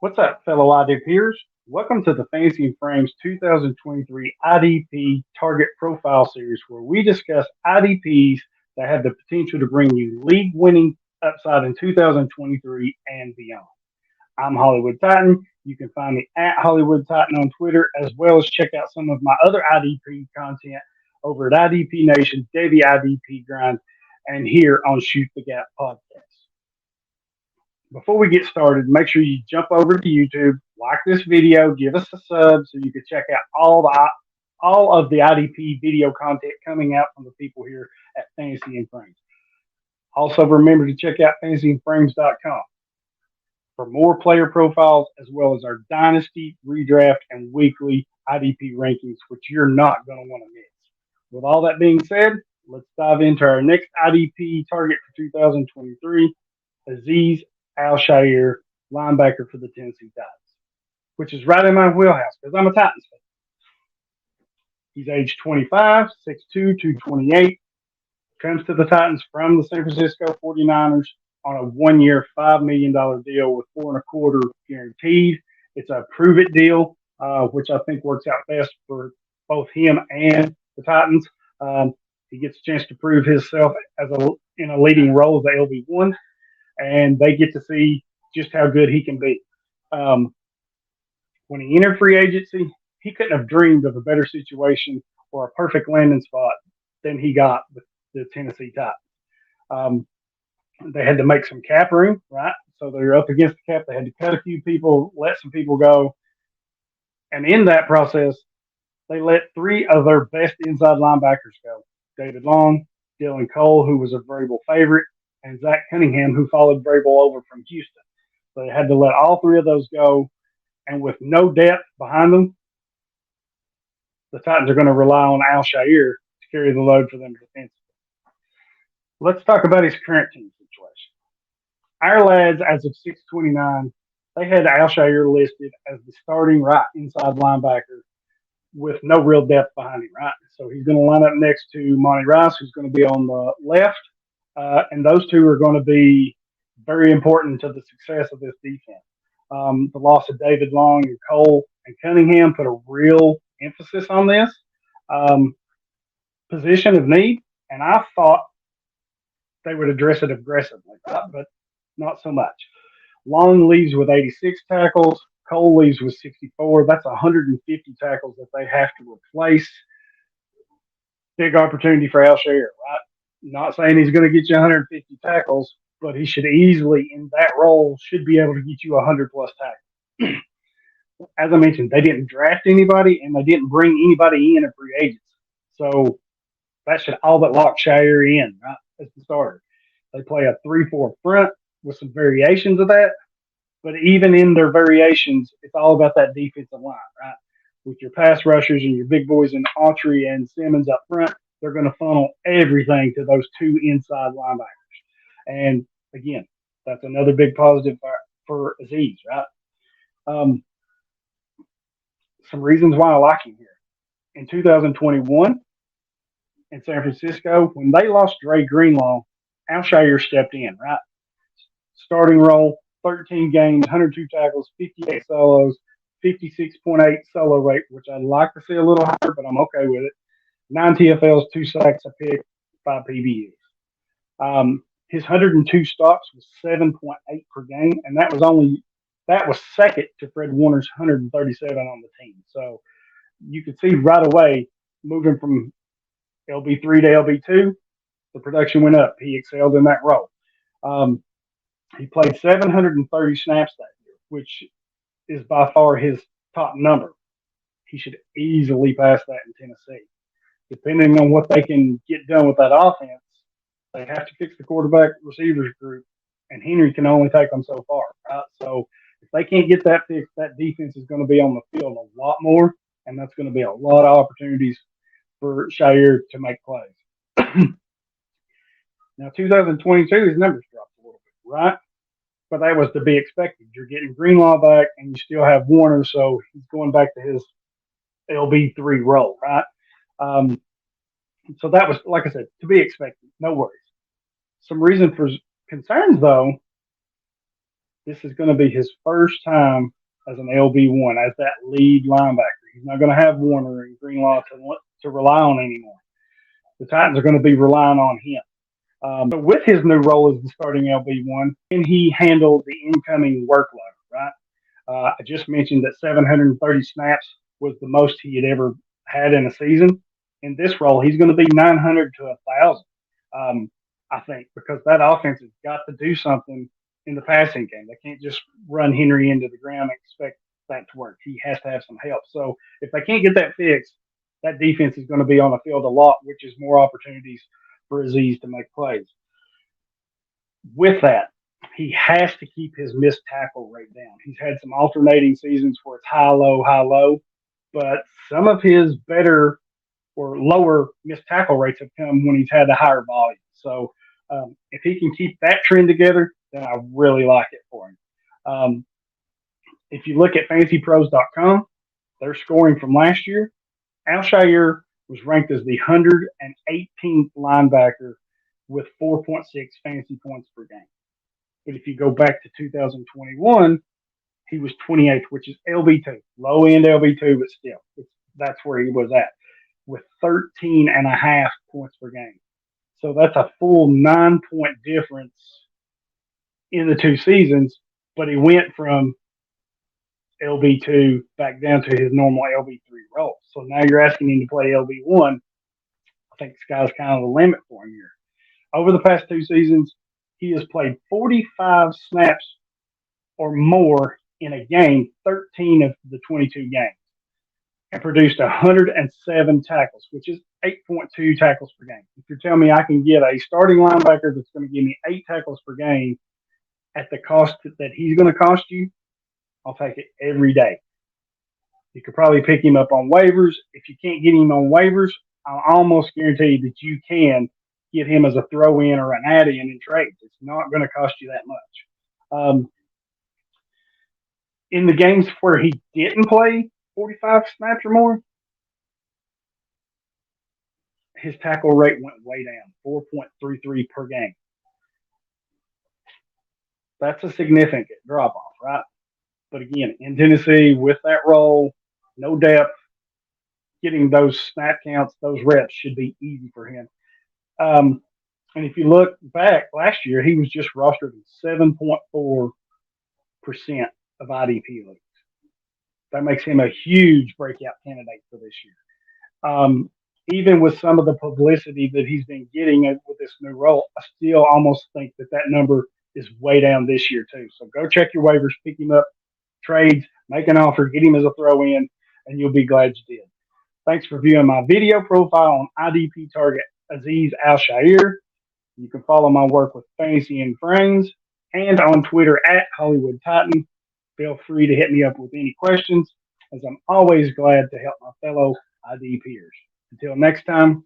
What's up, fellow IDPers? Welcome to the Fantasy and Frames 2023 IDP Target Profile Series, where we discuss IDPs that have the potential to bring you league-winning upside in 2023 and beyond. I'm Hollywood Titan. You can find me at Hollywood Titan on Twitter, as well as check out some of my other IDP content over at IDP Nation, Daily IDP Grind, and here on Shoot the Gap Podcast. Before we get started, make sure you jump over to YouTube, like this video, give us a sub so you can check out all of the IDP video content coming out from the people here at Fantasy and Frames. Also, remember to check out fantasyandframes.com for more player profiles as well as our Dynasty, Redraft, and weekly IDP rankings, which you're not going to want to miss. With all that being said, let's dive into our next IDP target for 2023, Azeez Al Shaair, linebacker for the Tennessee Titans, which is right in my wheelhouse because I'm a Titans fan. He's age 25, 6'2", 228, comes to the Titans from the San Francisco 49ers on a one-year, $5 million deal with 4.25 guaranteed. It's a prove-it deal, which I think works out best for both him and the Titans. He gets a chance to prove himself in a leading role as the LB1. And they get to see just how good he can be. When he entered free agency, he couldn't have dreamed of a better situation or a perfect landing spot than he got with the Tennessee Titans. They had to make some cap room, right? So they're up against the cap. They had to cut a few people, let some people go. And in that process, they let three of their best inside linebackers go. David Long, Dylan Cole, who was a variable favorite, and Zach Cunningham, who followed Vrabel over from Houston. So they had to let all three of those go. And with no depth behind them, the Titans are going to rely on Al Shaair to carry the load for them defensively. Let's talk about his current team situation. Our lads, as of 6/29, they had Al Shaair listed as the starting right inside linebacker with no real depth behind him, right? So he's going to line up next to Monty Rice, who's going to be on the left. And those two are going to be very important to the success of this defense. The loss of David Long and Cole and Cunningham put a real emphasis on this position of need, and I thought they would address it aggressively, but not so much. Long leaves with 86 tackles. Cole leaves with 64. That's 150 tackles that they have to replace. Big opportunity for Al Shaair, right? Not saying he's going to get you 150 tackles, but he should easily, in that role, should be able to get you 100-plus tackles. As I mentioned, they didn't draft anybody, and they didn't bring anybody in at free agents. So that should all but lock Shaair in, right, as the starter. They play a 3-4 front with some variations of that, but even in their variations, it's all about that defensive line, right? With your pass rushers and your big boys in Autry and Simmons up front, they're going to funnel everything to those two inside linebackers. And again, that's another big positive for Azeez, right? Some reasons why I like him here. In 2021, in San Francisco, when they lost Dre Greenlaw, Al Shaair stepped in, right? Starting role, 13 games, 102 tackles, 58 solos, 56.8 solo rate, which I'd like to see a little higher, but I'm okay with it. 9 TFLs, 2 sacks, a pick, 5 PBUs. His 102 stops was 7.8 per game, and that was second to Fred Warner's 137 on the team. So you could see right away, moving from LB3 to LB2, the production went up. He excelled in that role. He played 730 snaps that year, which is by far his top number. He should easily pass that in Tennessee. Depending on what they can get done with that offense, they have to fix the quarterback receivers group, and Henry can only take them so far, right? So if they can't get that fixed, that defense is going to be on the field a lot more, and that's going to be a lot of opportunities for Shaair to make plays. Now, 2022, his numbers dropped a little bit, right? But that was to be expected. You're getting Greenlaw back, and you still have Warner, so he's going back to his LB3 role, right? So that was, like I said, to be expected. No worries. Some reason for concerns, though, This is going to be his first time as an LB1, as that lead linebacker. He's not going to have Warner and Greenlaw to rely on anymore. The Titans are going to be relying on him. But with his new role as the starting LB1, and he handled the incoming workload, right? I just mentioned that 730 snaps was the most he had ever had in a season. In this role, he's going to be 900 to 1,000, I think, because that offense has got to do something in the passing game. They can't just run Henry into the ground and expect that to work. He has to have some help. So if they can't get that fixed, that defense is going to be on the field a lot, which is more opportunities for Azeez to make plays. With that, he has to keep his missed tackle rate down. He's had some alternating seasons where it's high, low, but some of his better or lower missed tackle rates have come when he's had a higher volume. So if he can keep that trend together, then I really like it for him. If you look at fantasypros.com, their scoring from last year, Al Shaair was ranked as the 118th linebacker with 4.6 fantasy points per game. But if you go back to 2021, he was 28th, which is LB2, low end LB2, but still, that's where he was at with 13.5 points per game. So that's a full 9-point difference in the two seasons, but he went from LB2 back down to his normal LB3 role. So now you're asking him to play LB1. I think the sky's kind of the limit for him here. Over the past two seasons, he has played 45 snaps or more in a game, 13 of the 22 games, and produced 107 tackles, which is 8.2 tackles per game. If you're telling me I can get a starting linebacker that's going to give me 8 tackles per game at the cost that he's going to cost you, I'll take it every day. You could probably pick him up on waivers. If you can't get him on waivers, I'll almost guarantee that you can get him as a throw-in or an add-in in trades. It's not going to cost you that much. In the games where he didn't play 45 snaps or more, his tackle rate went way down, 4.33 per game. That's a significant drop-off, right? But again, in Tennessee, with that role, no depth, getting those snap counts, those reps should be easy for him. And if you look back last year, he was just rostered in 7.4% of IDP leagues. That makes him a huge breakout candidate for this year. Even with some of the publicity that he's been getting with this new role, I still almost think that number is way down this year too. So go check your waivers, pick him up, trades, make an offer, get him as a throw-in, and you'll be glad you did. Thanks for viewing my video profile on IDP target Azeez Al Shaair. You can follow my work with Fantasy and Friends and on Twitter at Hollywood Titan. Feel free to hit me up with any questions, as I'm always glad to help my fellow IDPers. Until next time,